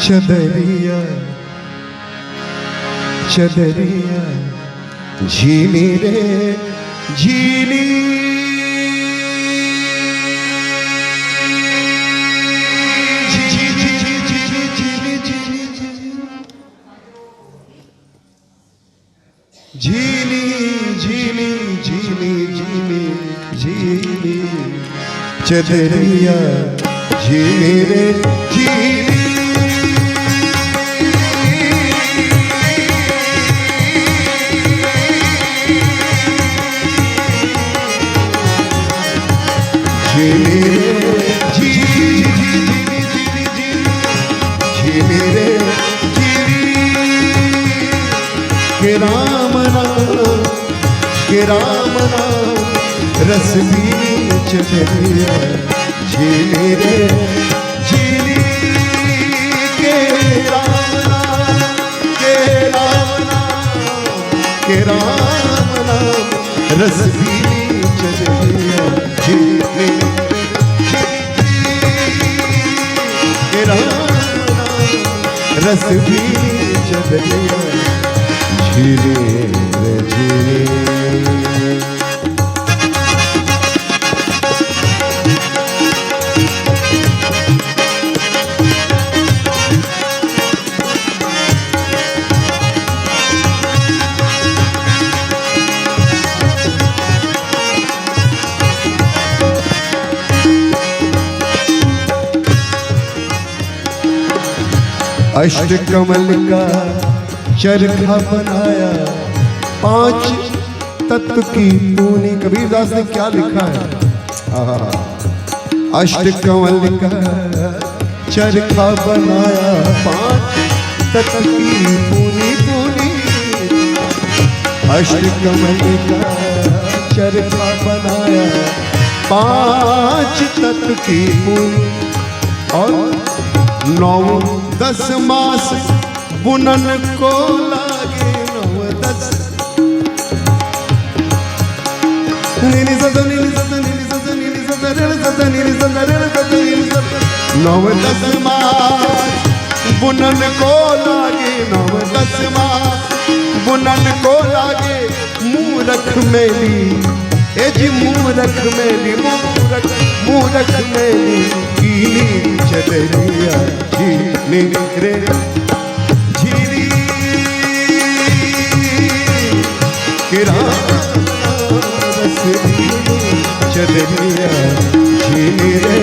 चदरिया चदरिया झीली रे झीली झीली झीली झीली झीली झीली चदरिया झीली रे झीली झीली रे झीली झीली रे झीली के राम नाम रस भी चदरिया झीली रे झीली के राम नाम रस भी चदरिया झीली के राम नाम रस भी चदरिया झीली रे झीली अष्ट कमल का चरखा बनाया 5 तत्व की पूनी। कबीरदास ने क्या लिखा है? अष्ट कमल का चरखा बनाया 5 तत्व की पूनी पूनी। अष्ट कमल का चरखा बनाया 5 तत्व की पूनी और 9-10 मास बुनन को लागे 9-10 9-10 मास बुनन को लागे 9-10 मास बुनन को लागे। मूरख मेली ए जी मूरख मेली मूरख मेली कीली चदरिया झीली रे झीली के राम रस भी चदरिया झीली रे